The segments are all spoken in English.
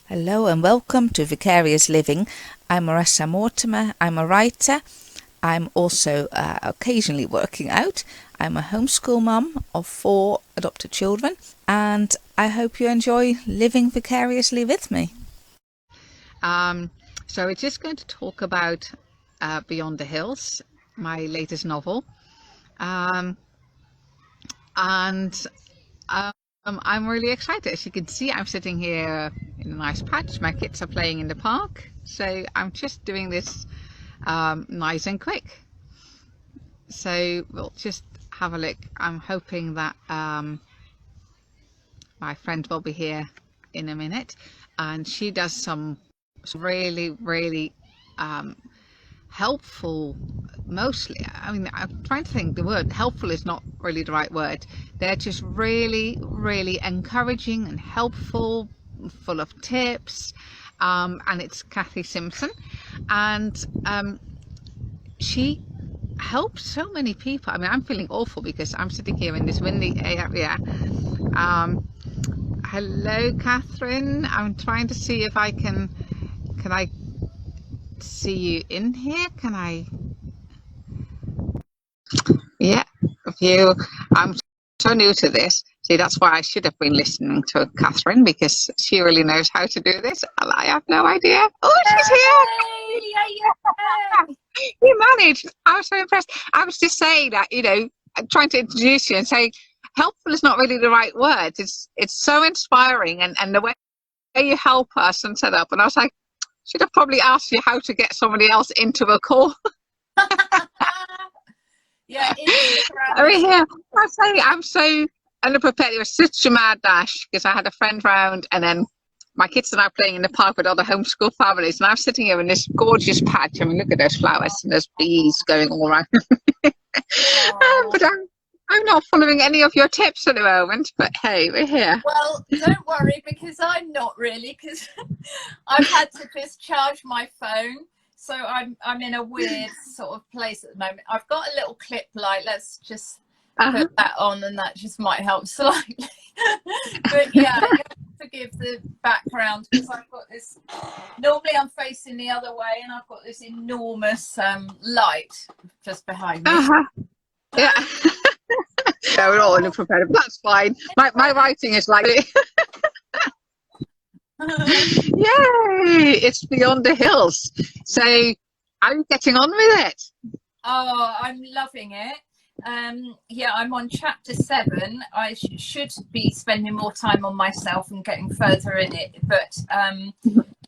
Hello and welcome to Vicarious Living. I'm Marissa Mortimer. I'm a writer. I'm also occasionally working out. I'm a homeschool mum of 4 adopted children, and I hope you enjoy living vicariously with me. So we're just going to talk about Beyond the Hills, my latest novel. And I'm really excited. As you can see, I'm sitting here in a nice patch. My kids are playing in the park. So I'm just doing this nice and quick. So we'll just have a look. I'm hoping that my friend will be here in a minute. And she does some really helpful, mostly. I mean, I'm trying to think, the word helpful is not really the right word. They're just really encouraging and helpful, full of tips. And it's Katy Simpson, and she helps so many people. I mean, I'm feeling awful because I'm sitting here in this windy area. Hello, Catherine. I'm trying to see if I can I see you in here? Can I? Yeah, I'm so new to this. See, that's why I should have been listening to Catherine, because she really knows how to do this, and I have no idea. Oh, she's here! You managed. I was so impressed. I was just saying that, trying to introduce you and saying helpful is not really the right word. It's so inspiring, and the way you help us and set up. And I was like, should have probably asked you how to get somebody else into a call. Yeah, over here. I'm so underprepared. It was such a mad dash because I had a friend round, and then my kids are now playing in the park with other homeschool families, and I'm sitting here in this gorgeous patch. I mean, look at those flowers and those bees going all around. But I'm not following any of your tips at the moment. But hey, we're here. Well, don't worry, because I'm not really, because I've had to just charge my phone. So I'm in a weird sort of place at the moment. I've got a little clip light. Let's just put that on, and that just might help slightly. But yeah, you have to forgive the background, because I've got this. Normally I'm facing the other way, and I've got this enormous light just behind me. Yeah. Yeah, we're all underprepared, but that's fine. My writing is like. Yay! It's Beyond the Hills. So, how are you getting on with it? Oh, I'm loving it. Yeah, I'm on chapter 7. I should be spending more time on myself and getting further in it, but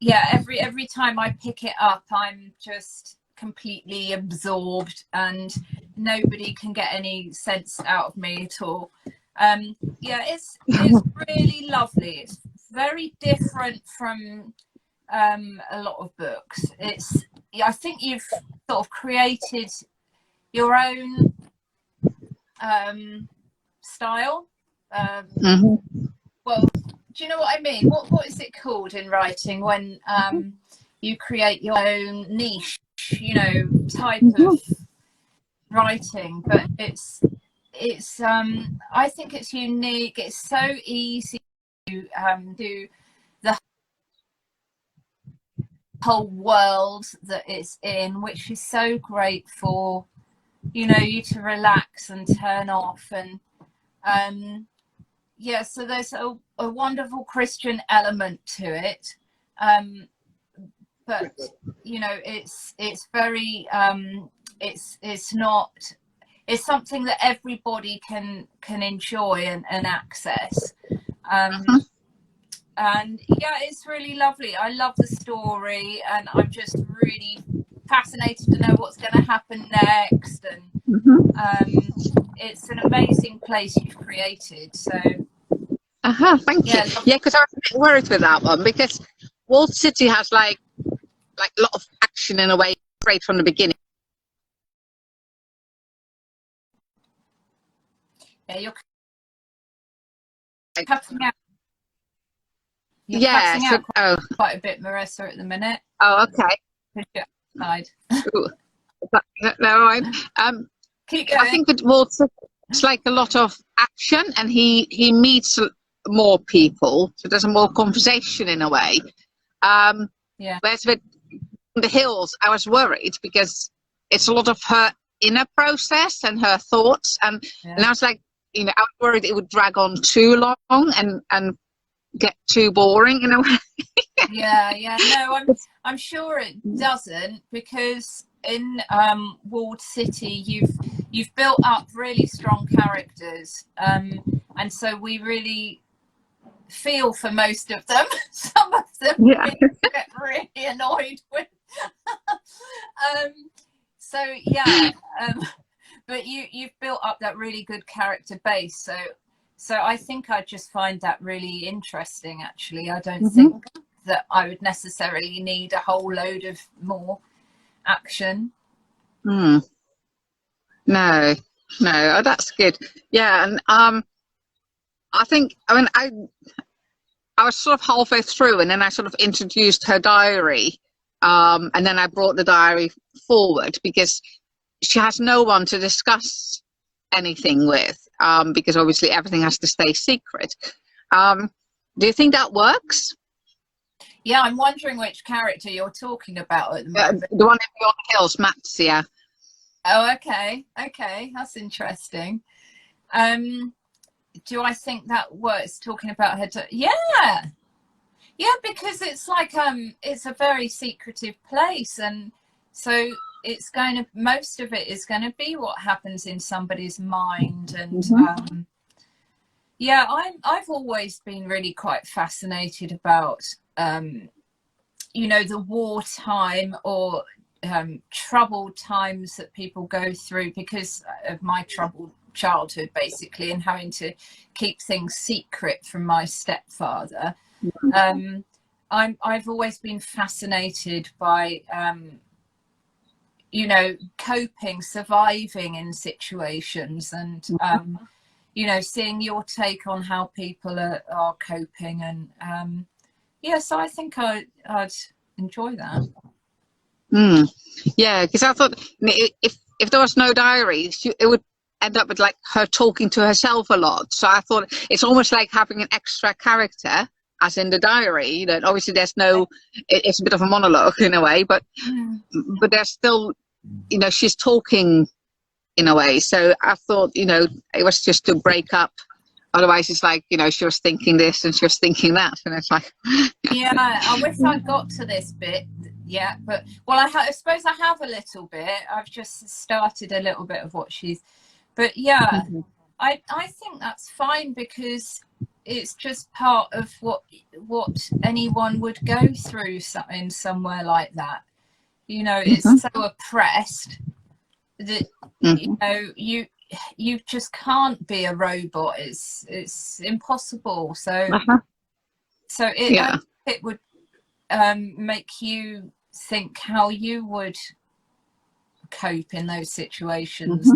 yeah, every time I pick it up, I'm just completely absorbed, and nobody can get any sense out of me at all. Yeah, it's really lovely. It's very different from a lot of books. I think you've sort of created your own style. Well, do you know what I mean? What is it called in writing when you create your own niche, type of writing? But it's I think it's unique. It's so easy to do the whole world that it's in, which is so great for you to relax and turn off. And yeah, so there's a wonderful Christian element to it, but it's very it's something that everybody can enjoy and access. And yeah, it's really lovely. I love the story, and I'm just really fascinated to know what's going to happen next. And it's an amazing place you've created. So Thank you. Yeah, because I was a bit worried with that one, because Walled City has like a lot of action in a way straight from the beginning. Yeah, you're cutting out. You're Yeah, cutting out quite a bit, Marissa, at the minute. Oh, okay. No, right. Keep going. I think with Walled City, it's like a lot of action, and he meets more people, so there's a more conversation in a way. Yeah. Whereas with the hills, I was worried because it's a lot of her inner process and her thoughts, and I was like, I was worried it would drag on too long and get too boring in a way. Yeah. No, I'm sure it doesn't, because in Walled City you've built up really strong characters, and so we really feel for most of them. Some of them we get really annoyed with. So yeah, but you've built up that really good character base, so I think I just find that really interesting, actually. I don't think that I would necessarily need a whole load of more action. No, oh, that's good. Yeah, and I think, I was sort of halfway through, and then I sort of introduced her diary, and then I brought the diary forward because she has no one to discuss anything with, because obviously everything has to stay secret. Do you think that works? Yeah, I'm wondering which character you're talking about at the moment. The one in Beyond the Hills, Matsia. Oh, okay, that's interesting. Do I think that works, talking about her? Yeah, because it's like it's a very secretive place, and so it's going to, most of it is going to be what happens in somebody's mind, and yeah, I've always been really quite fascinated about the wartime or troubled times that people go through because of my troubled childhood, basically, and having to keep things secret from my stepfather. I've always been fascinated by coping, surviving in situations, and seeing your take on how people are coping, and so I think I'd enjoy that. Yeah, because I thought if there was no diary, it would end up with like her talking to herself a lot. So I thought it's almost like having an extra character, as in the diary. That obviously there's no, it's a bit of a monologue in a way, but there's still, she's talking in a way. So I thought, it was just to break up. Otherwise, it's like, she was thinking this and she was thinking that, and it's like. Yeah, I wish I'd got to this bit. Yeah, but I suppose I have a little bit. I've just started a little bit of what she's. But yeah, I think that's fine, because it's just part of what anyone would go through in somewhere like that. It's so oppressed that you just can't be a robot. It's impossible. So it would make you think how you would cope in those situations,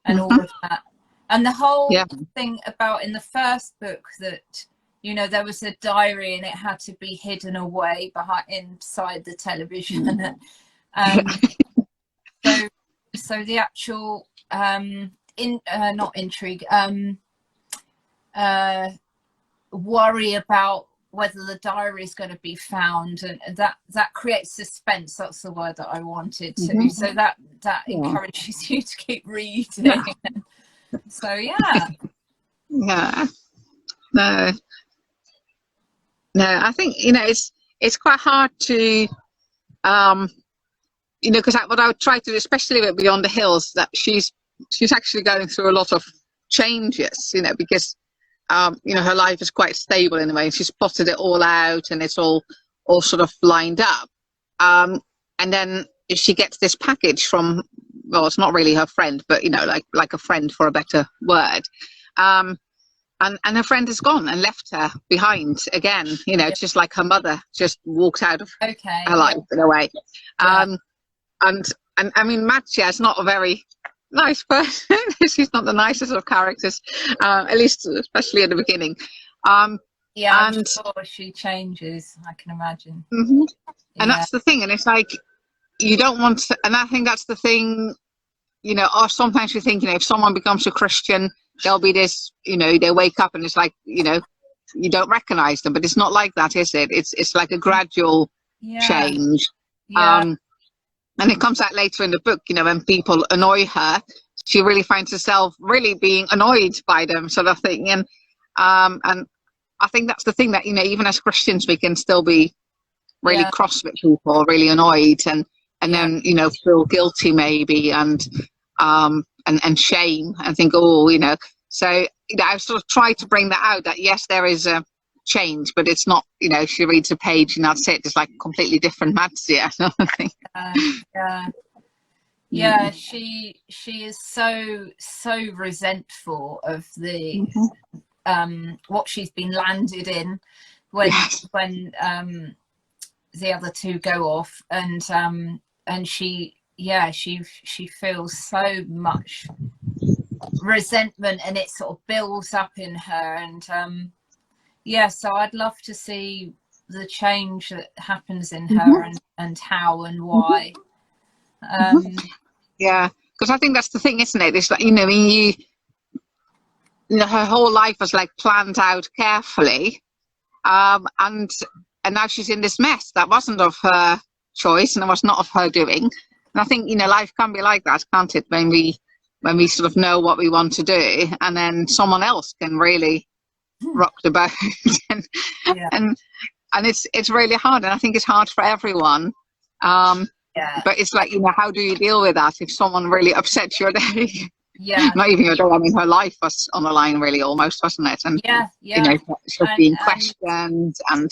and all of that. And the whole thing about in the first book that there was a diary and it had to be hidden away inside the television. So the actual not intrigue, worry about whether the diary is going to be found, and that creates suspense. That's the word that I wanted to. So that encourages you to keep reading. So yeah. No, I think it's quite hard to because what I would try to do, especially with Beyond the Hills, that she's actually going through a lot of changes, because her life is quite stable in a way. She's plotted it all out, and it's all sort of lined up. And then she gets this package from, well, it's not really her friend, but like a friend, for a better word. And her friend has gone and left her behind again. Just like her mother just walked out of her life in a way. And I mean, Matcha is not a very nice person. She's not the nicest of characters, at least especially at the beginning. I'm sure she changes, I can imagine. And that's the thing, and it's like you don't want to, and I think that's the thing, or sometimes you think, if someone becomes a Christian, there'll be this, they wake up and it's like, you don't recognize them. But it's not like that, is it? It's like a gradual Yeah. change. Yeah. And it comes out later in the book, you know, when people annoy her, she really finds herself really being annoyed by them, sort of thing. And I think that's the thing, that, you know, even as Christians, we can still be really Yeah. cross with people, really annoyed, and Yeah. then, you know, feel guilty maybe, and shame, and think, oh, you know. So, you know, I've sort of tried to bring that out, that yes, there is a change, but it's not, you know, she reads a page and that's it. It's like completely different Matsia. Yeah. Yeah, she is so resentful of the what she's been landed in when Yes. when the other two go off, and she feels so much resentment, and it sort of builds up in her, and so I'd love to see the change that happens in her, and how and why. Yeah, because I think that's the thing, isn't it? It's like, you know, you know, her whole life was like planned out carefully, and now she's in this mess that wasn't of her choice, and it was not of her doing. And I think, you know, life can be like that, can't it? When we sort of know what we want to do, and then someone else can really rock the boat, and it's really hard, and I think it's hard for everyone. But it's like, you know, how do you deal with that if someone really upsets your day? Yeah. Not even your day. I mean, her life was on the line, really, almost, wasn't it? And you know, sort of being questioned, and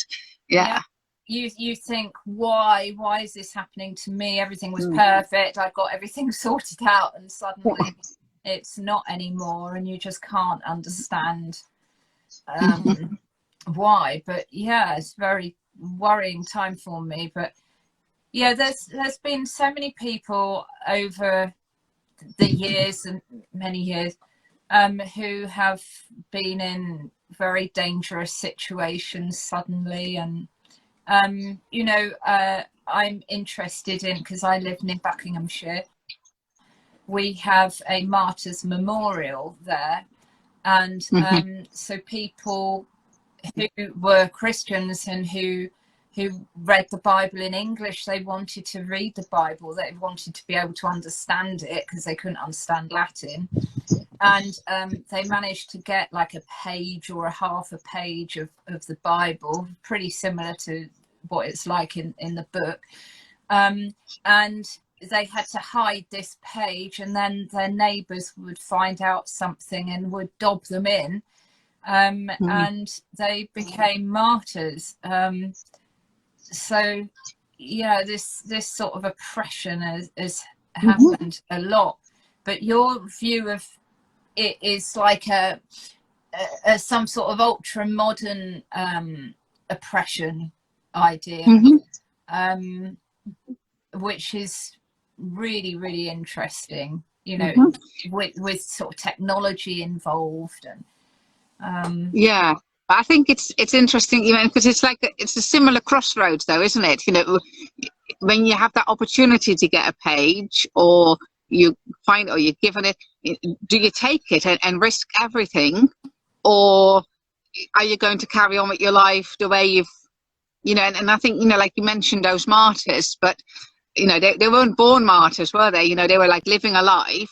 you think, why is this happening to me? Everything was perfect. I got everything sorted out, and suddenly it's not anymore, and you just can't understand why. But yeah, it's very worrying time for me. But yeah, there's been so many people over the years, and many years, who have been in very dangerous situations suddenly, and you know, I'm interested in, because I live near Buckinghamshire, we have a martyrs memorial there, and so people who were Christians and who read the Bible in English, they wanted to read the Bible, they wanted to be able to understand it because they couldn't understand Latin, and they managed to get like a page or a half a page of the Bible, pretty similar to what it's like in the book, and they had to hide this page, and then their neighbours would find out something and would dob them in, and they became martyrs. So yeah, this sort of oppression has happened a lot, but your view of it is like a some sort of ultra modern oppression idea, which is really, really interesting, you know, with sort of technology involved, and yeah. But I think it's interesting, you know, because it's like it's a similar crossroads, though, isn't it? You know, when you have that opportunity to get a page, or you find, or you're given it, do you take it and risk everything, or are you going to carry on with your life the way you've, you know? And I think, you know, like you mentioned those martyrs, but you know, they weren't born martyrs, were they? You know, they were like living a life.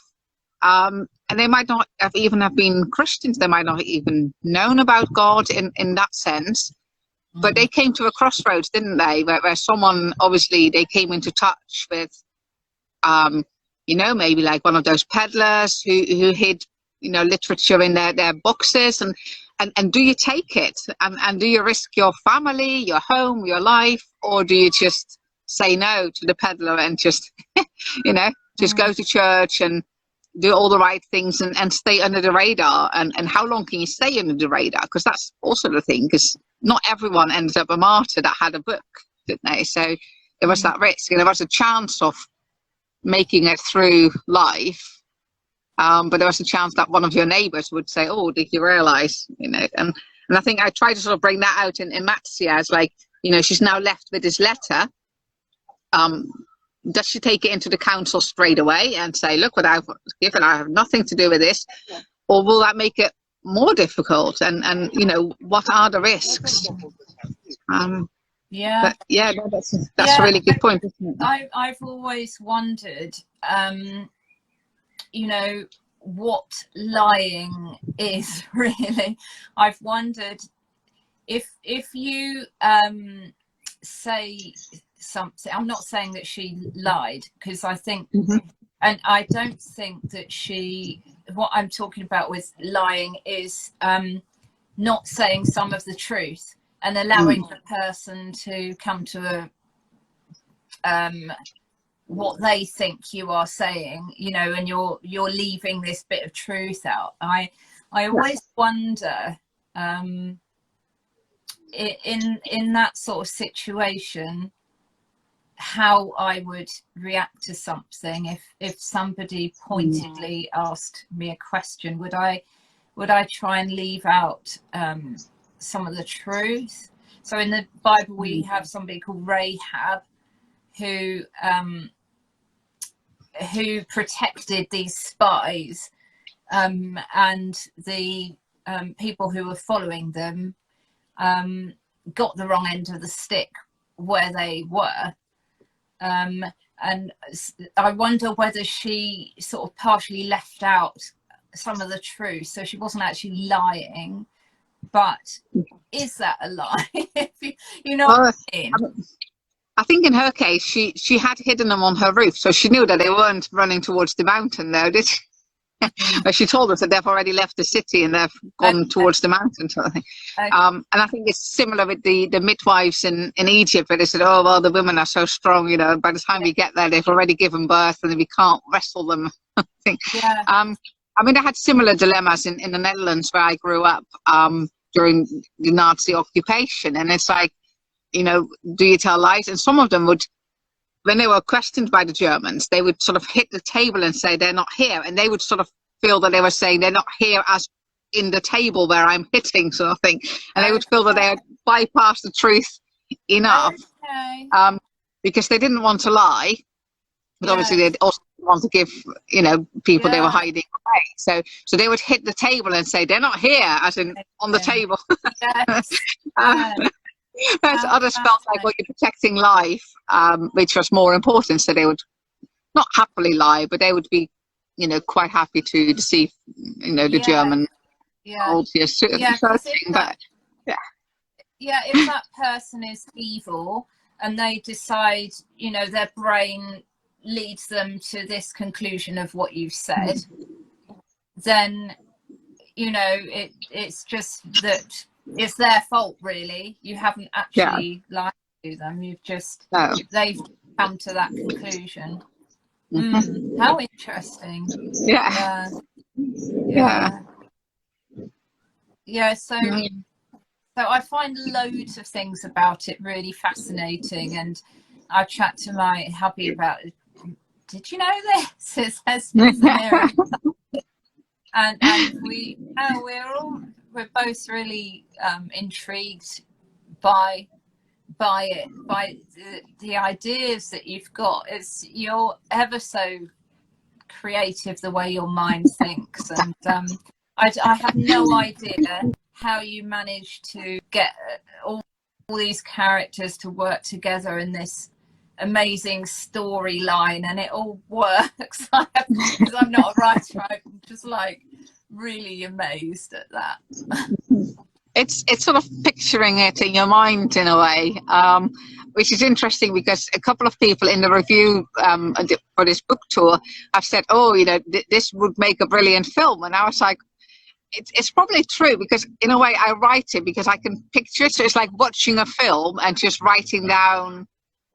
And they might not have even have been Christians. They might not have even known about God in that sense. But they came to a crossroads, didn't they? Where someone, obviously, they came into touch with, you know, maybe like one of those peddlers who hid, you know, literature in their boxes. And do you take it? And do you risk your family, your home, your life? Or do you just say no to the peddler and just, you know, just go to church and do all the right things and stay under the radar? And how long can you stay under the radar? Because that's also the thing, because not everyone ends up a martyr that had a book, didn't they? So there was that risk, and there was a chance of making it through life, but there was a chance that one of your neighbors would say, oh, did you realize, you know? And I think I try to sort of bring that out in Matsia, as like, you know, she's now left with this letter. Does she take it into the council straight away and say, look what I've given, I have nothing to do with this? Or will that make it more difficult, and you know, what are the risks? Yeah. But yeah, no, that's Yeah, a really good point, isn't it? I've always wondered, you know, what lying is really. I've wondered if you say something. I'm not saying that she lied, because I think, and I don't think that she. What I'm talking about with lying is not saying some of the truth and allowing the person to come to a what they think you are saying, you know, and you're leaving this bit of truth out. I always wonder, in that sort of situation, how I would react to something if somebody pointedly asked me a question. Would I try and leave out some of the truth? So in the Bible we have somebody called Rahab who protected these spies, and the people who were following them got the wrong end of the stick where they were. And I wonder whether she sort of partially left out some of the truth, so she wasn't actually lying. But is that a lie? You know what I mean? I think in her case, she had hidden them on her roof, so she knew that they weren't running towards the mountain, though, did she? She told us that they've already left the city and they've gone towards the mountain, sort of thing. And I think it's similar with the midwives in Egypt, where they said, oh, well, the women are so strong, you know, by the time we get there, they've already given birth and we can't wrestle them. I think. I mean, I had similar dilemmas in the Netherlands where I grew up during the Nazi occupation. And it's like, you know, do you tell lies? And some of them would, when they were questioned by the Germans, they would sort of hit the table and say they're not here, and they would sort of feel that they were saying they're not here as in the table where I'm hitting, sort of thing, and they would feel that they had bypassed the truth enough, because they didn't want to lie, but obviously they also want to give, you know, people they were hiding away. So they would hit the table and say they're not here, as in on the table. Whereas others felt like, well, you're protecting life, which was more important. So they would not happily lie, but they would be, you know, quite happy to deceive, you know, the German soldiers. If that person is evil and they decide, you know, their brain leads them to this conclusion of what you've said, then, you know, it's just that it's their fault, really. You haven't actually lied to them. You've just they've come to that conclusion. How interesting. So I find loads of things about it really fascinating, and I chat to my hubby about it. Did you know this? It says and we're both really intrigued by the ideas that you've got. You're ever so creative the way your mind thinks, and I have no idea how you manage to get all these characters to work together in this amazing storyline, and it all works. Because I'm not a writer, I'm just like really amazed at that. It's sort of picturing it in your mind in a way, which is interesting, because a couple of people in the review for this book tour have said, oh, you know, this would make a brilliant film. And I was like, it's probably true, because in a way I write it because I can picture it. So it's like watching a film and just writing down,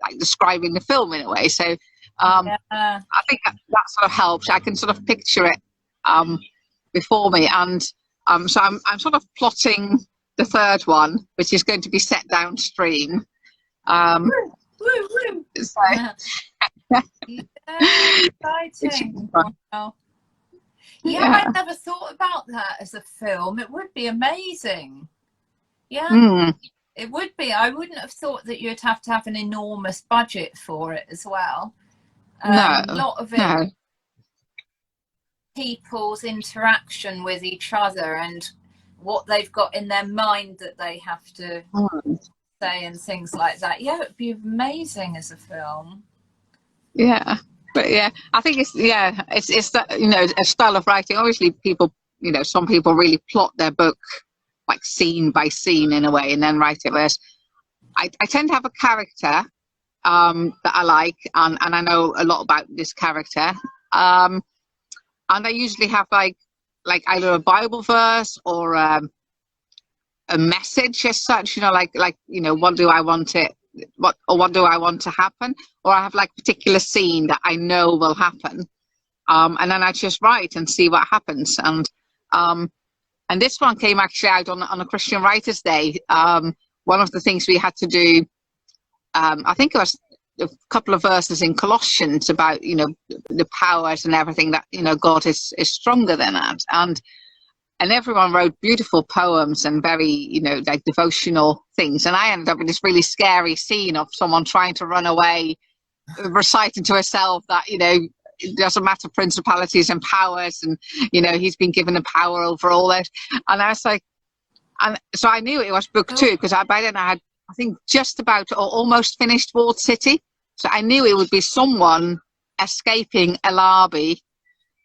like describing the film in a way. So I think that sort of helps. I can sort of picture it before me, and so I'm sort of plotting the third one, which is going to be set downstream. Exciting. Wow. I never thought about that as a film. It would be amazing. It would be. I wouldn't have thought that you'd have to have an enormous budget for it as well. A lot of it people's interaction with each other and what they've got in their mind that they have to say and things like that. Yeah, it'd be amazing as a film. Yeah, but yeah, I think it's that, you know, a style of writing. Obviously, people, you know, some people really plot their book like scene by scene in a way, and then write it. Whereas I tend to have a character that I like, and I know a lot about this character, and I usually have like either a Bible verse or a message as such. You know, like you know, what do I want to happen, or I have like a particular scene that I know will happen, and then I just write and see what happens. And this one came actually out on a Christian Writers' Day. One of the things we had to do, I think it was a couple of verses in Colossians about, you know, the powers and everything, that, you know, God is stronger than that. And everyone wrote beautiful poems and very, you know, like devotional things. And I ended up with this really scary scene of someone trying to run away, reciting to herself that, you know, it doesn't matter principalities and powers, and, you know, he's been given the power over all that. And I was like, and so I knew it was book 2, because by then I had, I think, just about or almost finished Walled City. So I knew it would be someone escaping Elabi,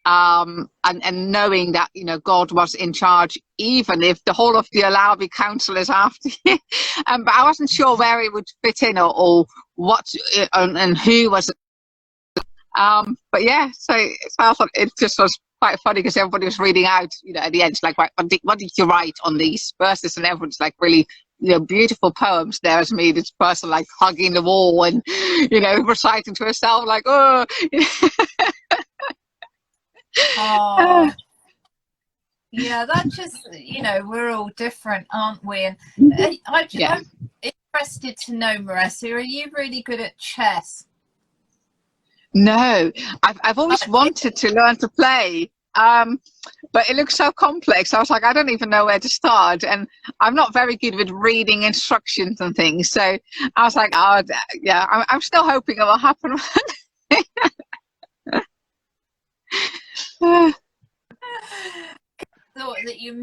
and knowing that, you know, God was in charge, even if the whole of the Elabi council is after you. But I wasn't sure where it would fit in, or what, and who was. But yeah, so I thought it just was quite funny, because everybody was reading out, you know, at the end, like, what did you write on these verses? And everyone's like, really, you know, beautiful poems. There's me, this person, like hugging the wall and, you know, reciting to herself, like, oh. Oh, yeah, that just, you know, we're all different, aren't we? And I'm interested to know, Marissa, are you really good at chess? No, I've always wanted to learn to play, but it looks so complex. I was like, I don't even know where to start, and I'm not very good with reading instructions and things. So I was like, oh, yeah, I'm still hoping it will happen. Thought that you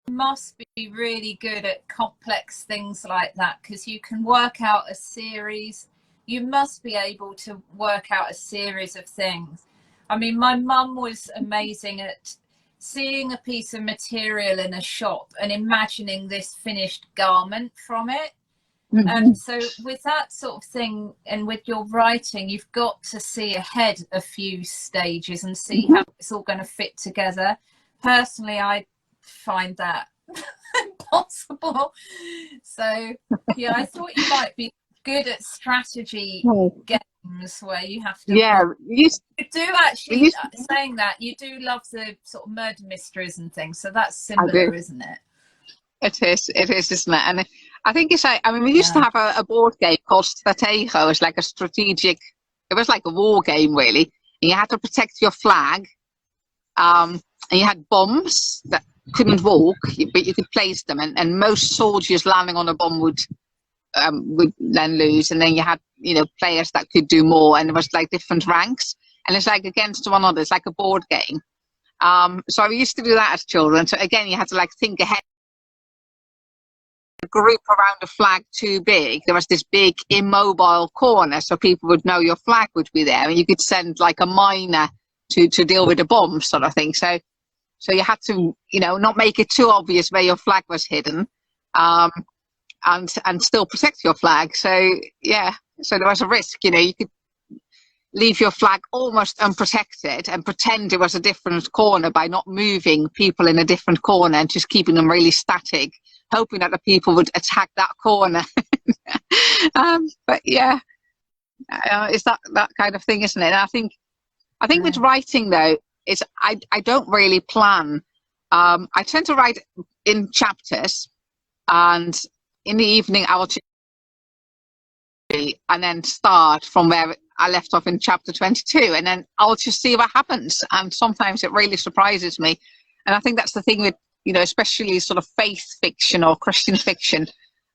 must be really good at complex things like that, because you can work out a series. You must be able to work out a series of things. I mean, my mum was amazing at seeing a piece of material in a shop and imagining this finished garment from it. And so with that sort of thing, and with your writing, you've got to see ahead a few stages and see how it's all going to fit together. Personally, I find that impossible. So yeah, I thought you might be good at strategy games where you have to. Yeah, you do actually, saying that, you do love the sort of murder mysteries and things, so that's similar, isn't it? It is, isn't it? And I think it's like, I mean, we used to have a board game called Stratego. It's like a strategic, it was like a war game, really. And you had to protect your flag, and you had bombs that couldn't walk, but you could place them, and most soldiers landing on a bomb would then lose. And then you had, you know, players that could do more, and there was like different ranks, and it's like against one another. It's like a board game. So we used to do that as children. So again, you had to like think ahead. A group around a flag too big, there was this big immobile corner, so people would know your flag would be there, and you could send like a miner to deal with the bomb, sort of thing. So you had to, you know, not make it too obvious where your flag was hidden, and still protect your flag. So yeah, so there was a risk, you know, you could leave your flag almost unprotected and pretend it was a different corner by not moving people in a different corner and just keeping them really static, hoping that the people would attack that corner. But yeah, it's that kind of thing, isn't it? And I think with writing, though, it's I don't really plan. I tend to write in chapters, and in the evening I will and then start from where I left off in chapter 22, and then I'll just see what happens. And sometimes it really surprises me, and I think that's the thing with, you know, especially sort of faith fiction or Christian fiction.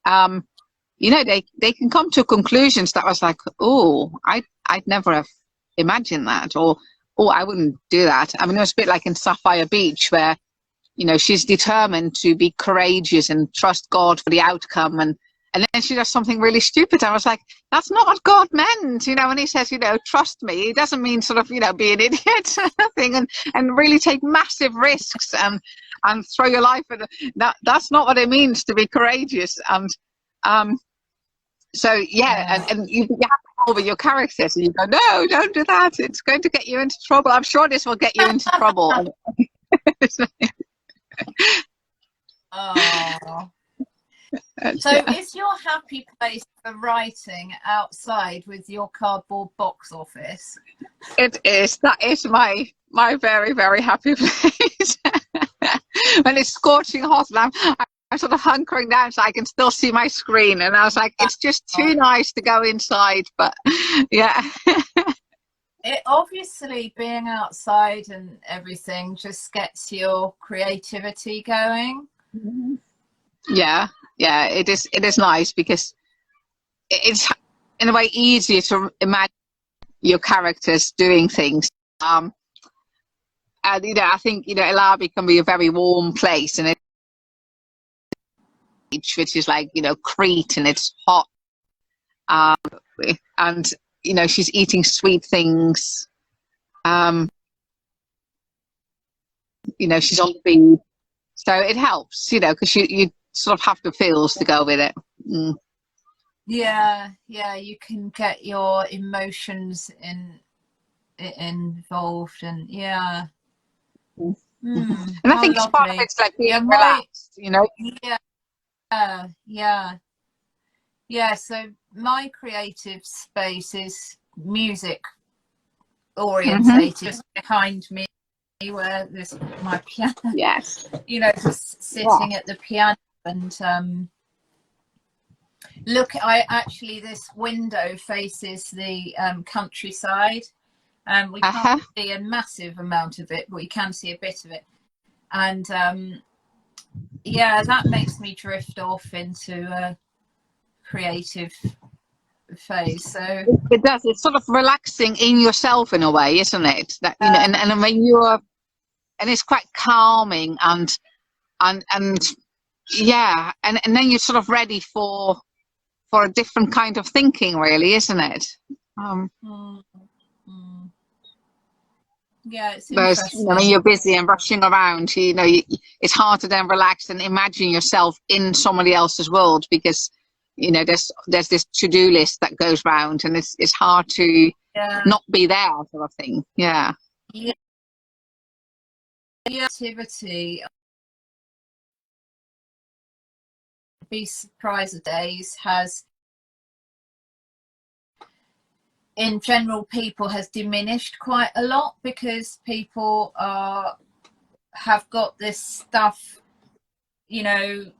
You know, they can come to conclusions that was like, oh, I'd never have imagined that, or oh, I wouldn't do that. I mean, it was a bit like in Sapphire Beach, where, you know, she's determined to be courageous and trust God for the outcome. And then she does something really stupid. I was like, that's not what God meant. You know, when he says, you know, trust me, he doesn't mean sort of, you know, be an idiot thing and really take massive risks and throw your life at that. That's not what it means to be courageous. And so, yeah, and you have to go over your characters and you go, no, don't do that. It's going to get you into trouble. I'm sure this will get you into trouble. Oh. So is your happy place for writing outside with your cardboard box office? It is. That is my very, very happy place. When it's scorching hot and I'm sort of hunkering down so I can still see my screen. And I was like, it's just too nice to go inside. But yeah. It obviously, being outside and everything just gets your creativity going. Yeah, it is nice because it's in a way easier to imagine your characters doing things. And you know, I think, you know, Elabi can be a very warm place, and which is like, you know, Crete, and it's hot, and you know, she's eating sweet things. You know, she's on the beach, so it helps, you know, because you sort of have the feels to go with it. Yeah, you can get your emotions involved, and yeah. And I think it's part of it's like being relaxed, you know. Yeah, so my creative space is music orientated. Just behind me, where there's my piano. Yes. You know, just sitting at the piano. And look, this window faces the countryside. We can't see a massive amount of it, but we can see a bit of it. And yeah, that makes me drift off into a creative phase. So it does. It's sort of relaxing in yourself in a way, isn't it? That, you know, and when and it's quite calming and yeah, and then you're sort of ready for a different kind of thinking, really, isn't it? Yeah, it's whereas, interesting. you know, when you're busy and rushing around, you know, it's hard to then relax and imagine yourself in somebody else's world, because, you know, there's this to-do list that goes round, and it's hard to not be there, sort of thing. Yeah. Activity. Be surprised days has, in general, people has diminished quite a lot, because people have got this stuff, you know,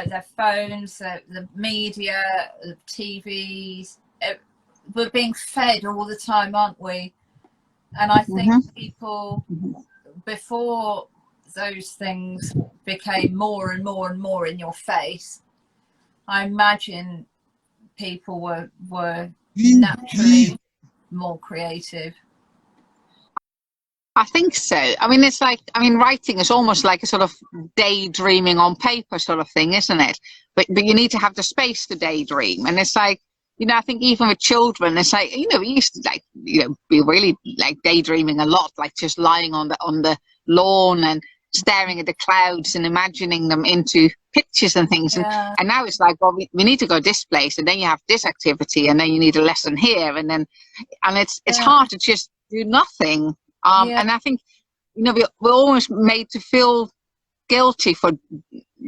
their phones, the media, the TVs. We're being fed all the time, aren't we? And I think people, before those things became more and more and more in your face, I imagine people were naturally more creative. I think so. I mean, it's like, I mean, writing is almost like a sort of daydreaming on paper sort of thing, isn't it? But you need to have the space to daydream. And it's like, you know, I think even with children, it's like, you know, we used to, like, you know, be really like daydreaming a lot, like just lying on the lawn and staring at the clouds and imagining them into pictures and things. Yeah. And now it's like, well, we need to go this place, and then you have this activity, and then you need a lesson here, and it's hard to just do nothing. And I think, you know, we're almost made to feel guilty for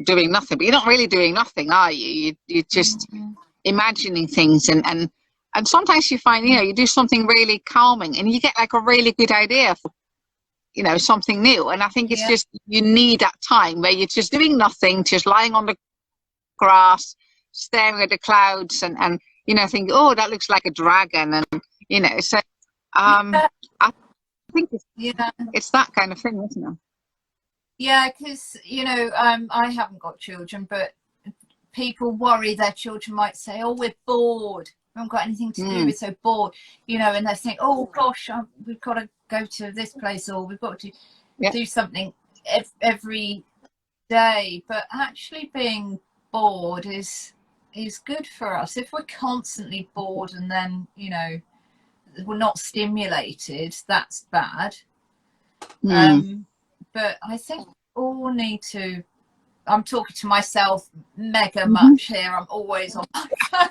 doing nothing, but you're not really doing nothing, are you? You're just imagining things, and sometimes you find, you know, you do something really calming, and you get like a really good idea for, you know, something new. And I think it's just, you need that time where you're just doing nothing, just lying on the grass, staring at the clouds, and you know, think, oh, that looks like a dragon, and you know, so I think it's that kind of thing, isn't it? Yeah, because, you know, I haven't got children, but people worry their children might say, oh, we're bored, we haven't got anything to do, we're so bored, you know, and they think, oh gosh, we've got to go to this place, or we've got to Yeah. do something every day. But actually being bored is good for us. If we're constantly bored and then, you know, we're not stimulated, that's bad. But I think we all need to, I'm talking to myself mega much here. I'm always on my phone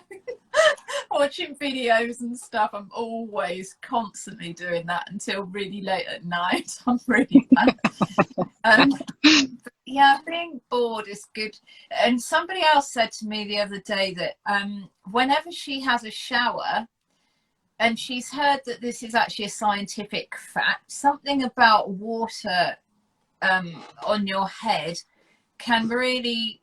watching videos and stuff. I'm always constantly doing that until really late at night. I'm really bad. Yeah, being bored is good. And somebody else said to me the other day that whenever she has a shower, and she's heard that this is actually a scientific fact, something about water on your head can really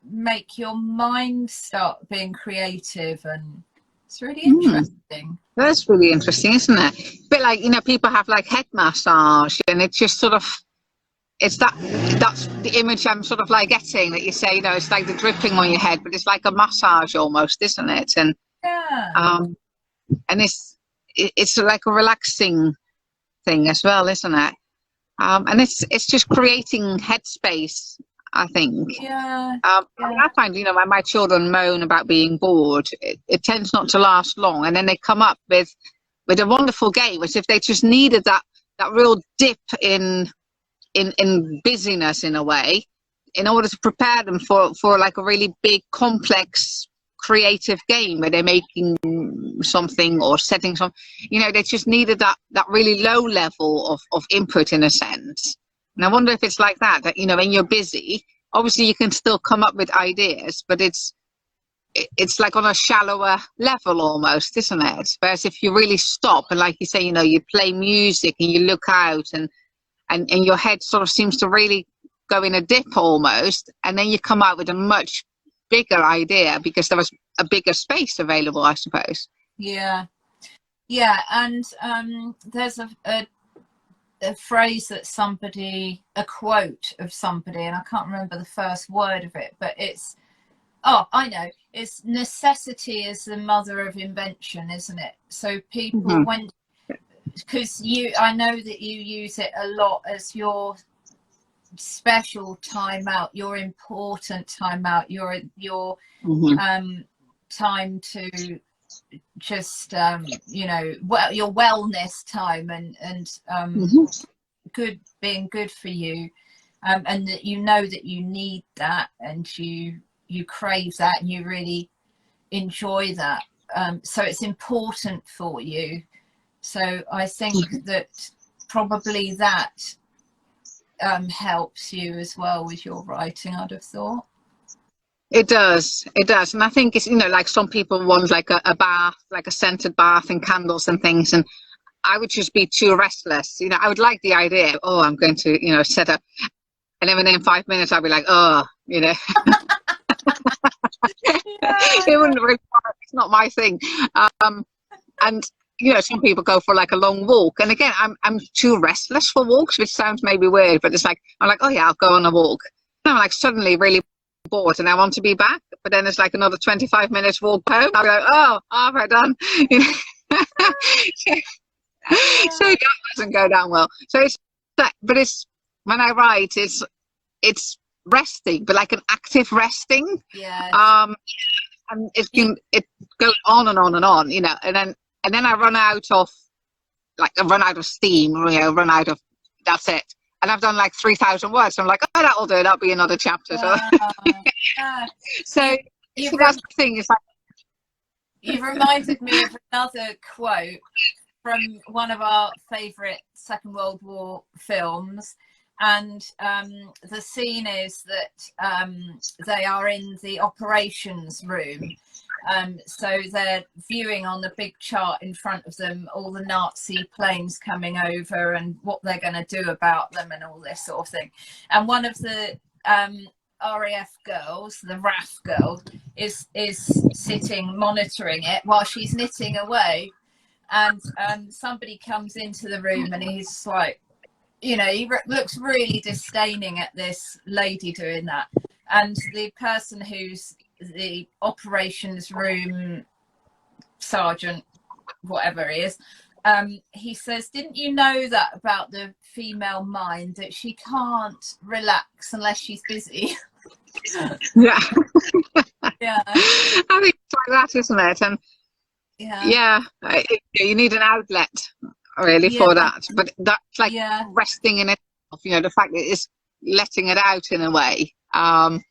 make your mind start being creative, and it's really interesting. That's really interesting, isn't it? A bit like, you know, people have like head massage, and it's just sort of, it's that's the image I'm sort of like getting, that you say, you know, it's like the dripping on your head, but it's like a massage almost, isn't it? And and it's like a relaxing thing as well, isn't it? And it's just creating headspace, I think. I find, you know, when my children moan about being bored, it tends not to last long, and then they come up with a wonderful game, as if they just needed that real dip in busyness, in a way, in order to prepare them for like a really big, complex, creative game where they're making something or setting some, you know, they just needed that really low level of input, in a sense. And I wonder if it's like that, you know, when you're busy, obviously you can still come up with ideas, but it's like on a shallower level almost, isn't it? Whereas if you really stop and, like you say, you know, you play music and you look out, and your head sort of seems to really go in a dip almost, and then you come out with a much bigger idea because there was a bigger space available, I suppose. Yeah, and there's a phrase that a quote of somebody, and I can't remember the first word of it, but it's, I know, it's necessity is the mother of invention, isn't it? So people, because I know that you use it a lot as your special time out, your important time out, your time to just you know, your wellness time, and being good for you, and that you know that you need that, and you crave that, and you really enjoy that, so it's important for you. So I think that probably that helps you as well with your writing, I'd have thought. It does, and I think it's, you know, like some people want like a bath, like a scented bath and candles and things, and I would just be too restless. You know, I would like the idea, I'm going to, you know, set up, and then within 5 minutes I'd be like, you know. It wouldn't really, it's not my thing. And you know, some people go for like a long walk, and again, I'm too restless for walks, which sounds maybe weird, but it's like, I'm like, I'll go on a walk. And I'm like suddenly really bored and I want to be back, but then it's like another 25 minutes walk home. I'll be like, how have I done? You know? So that doesn't go down well. So it's that, but it's, when I write, it's resting, but like an active resting. And it goes on and on and on, you know, and then I run out of steam, you know, that's it. And I've done like 3,000 words. So I'm like, that'll do. That'll be another chapter. So that's the thing. Is like, you've reminded me of another quote from one of our favourite Second World War films. And the scene is that they are in the operations room. So they're viewing on the big chart in front of them all the Nazi planes coming over and what they're going to do about them and all this sort of thing. And one of the RAF girls, the RAF girl, is sitting monitoring it while she's knitting away. And somebody comes into the room and he's like, you know, he looks really disdaining at this lady doing that. And the person who's the operations room sergeant, whatever he is, he says, didn't you know that about the female mind, that she can't relax unless she's busy? Yeah. Yeah. I think it's like that, isn't it? And you need an outlet really for that. But that's like resting in itself, you know, the fact that it's letting it out in a way. And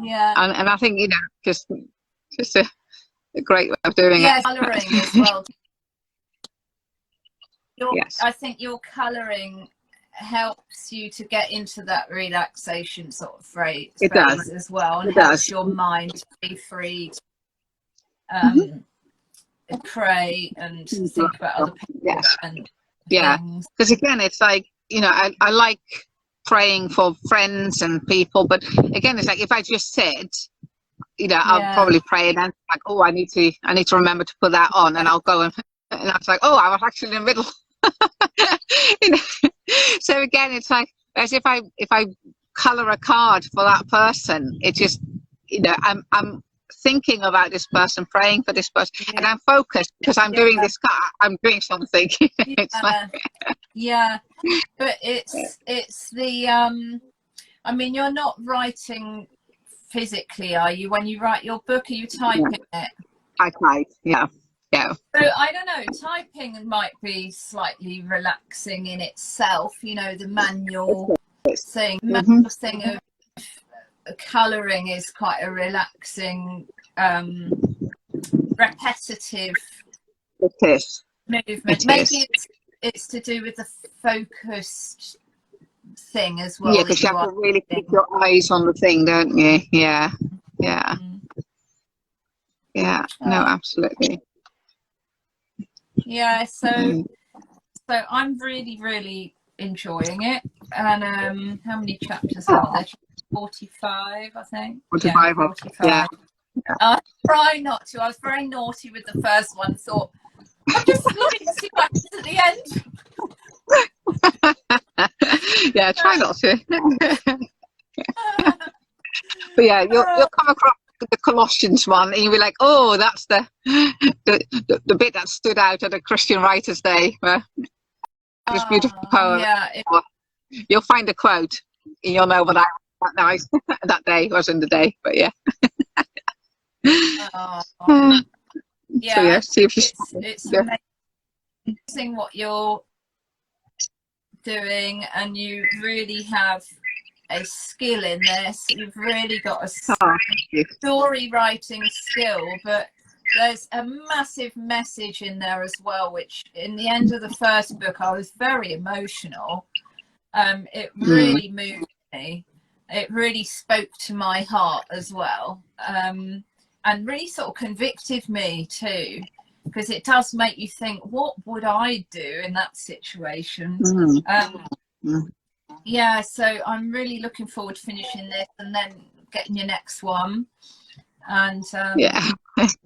I think, you know, just a great way of doing it. Colouring as well. I think your colouring helps you to get into that relaxation sort of phase as well, and helps your mind to be free to pray and think about other people and things. Because again, it's like, you know, I like praying for friends and people, but again, it's like if I just sit, you know, I'll probably pray and then like, oh, I need to remember to put that on, and I'll go and I was like, oh, I was actually in the middle. You know? So again, it's like as if I color a card for that person, it just, you know, I'm thinking about this person, praying for this person, and I'm focused because I'm doing this card, I'm doing something. It's like, but it's the I mean, you're not writing physically, are you? When you write your book, are you typing it? I type, yeah. So I don't know, typing might be slightly relaxing in itself, you know, the manual thing of colouring is quite a relaxing, repetitive movement. Maybe it's to do with the focused thing as well. Yeah, because you have to really keep your eyes on the thing, don't you? Yeah. No, absolutely. Yeah, so I'm really enjoying it. And how many chapters are there? 45, I think. 45. 45. I try not to. I was very naughty with the first one. Thought I'm just looking to see what happens at the end. Yeah, try not to. But yeah, you'll come across the Colossians one, and you'll be like, oh, that's the bit that stood out at the Christian Writers' Day, where this beautiful poem. You'll find a quote, and you'll know what that night, that day wasn't the day, but yeah. See if it's amazing what you're doing, and you really have a skill in this. You've really got a story writing skill, but there's a massive message in there as well, which in the end of the first book I was very emotional. It really moved me. It really spoke to my heart as well, and really sort of convicted me too, because it does make you think, what would I do in that situation? Yeah, so I'm really looking forward to finishing this and then getting your next one. And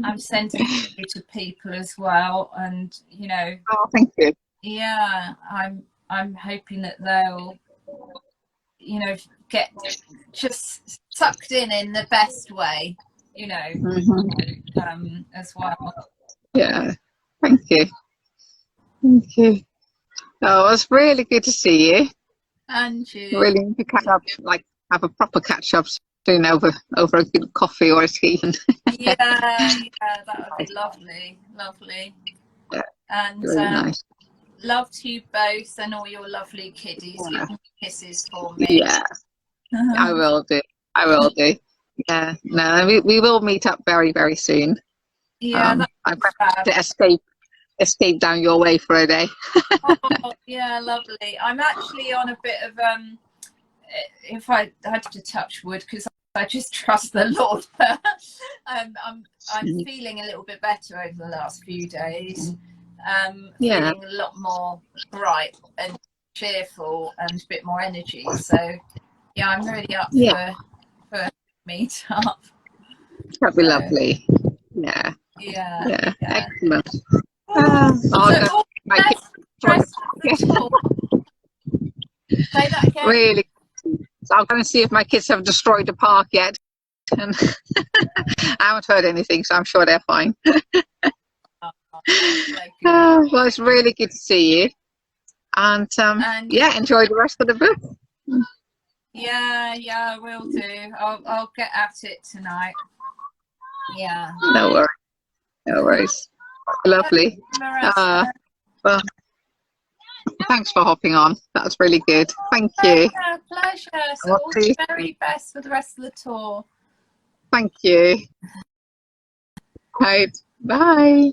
I'm sending it to people as well, and you know, thank you. Yeah, I'm hoping that they'll, you know, get just sucked in the best way, you know, as well. Yeah, thank you. Oh, it was really good to see you. And you really need to catch up, like have a proper catch up soon over a good coffee or a tea. yeah, that would be lovely. Yeah, and really nice. Love to you both and all your lovely kiddies. Give them kisses for me. Yeah, I will do. Yeah, no, we will meet up very, very soon. Yeah, I'm going to escape down your way for a day. Oh, yeah, lovely. I'm actually on a bit of if I had to touch wood, because I just trust the Lord. I'm feeling a little bit better over the last few days. Feeling a lot more bright and cheerful and a bit more energy. So yeah, I'm really up for meet up. That'd be lovely. Yeah. Excellent. Say that again. Really. So I'm going to see if my kids have destroyed the park yet. And I haven't heard anything, so I'm sure they're fine. Yeah, good. Well, it's really good to see you. And And yeah, enjoy the rest of the book. yeah, I will do. I'll get at it tonight. Yeah. No worries. No worries. Lovely. Marissa. Well, thanks for hopping on. That was really good. Thank you. Pleasure. So What all do you the very best for the rest of the tour. Thank you. Right. Bye.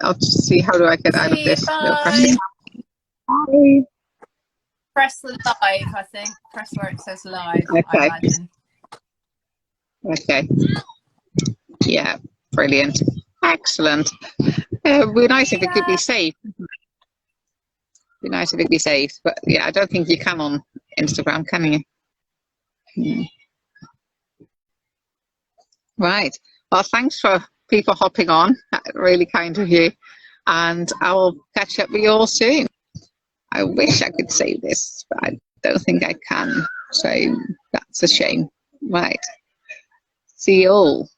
I'll just see, how do I get out of See you. this? Bye. Bye. Press the live, I think. Press where it says live, I Okay. imagine. Okay. Yeah. Brilliant. Excellent. It would be nice if it could be saved. Be nice if it could be saved, but yeah, I don't think you can on Instagram, can you? Right. Well, thanks for people hopping on. Really kind of you. And I will catch up with you all soon. I wish I could save this, but I don't think I can. So that's a shame. Right. See you all.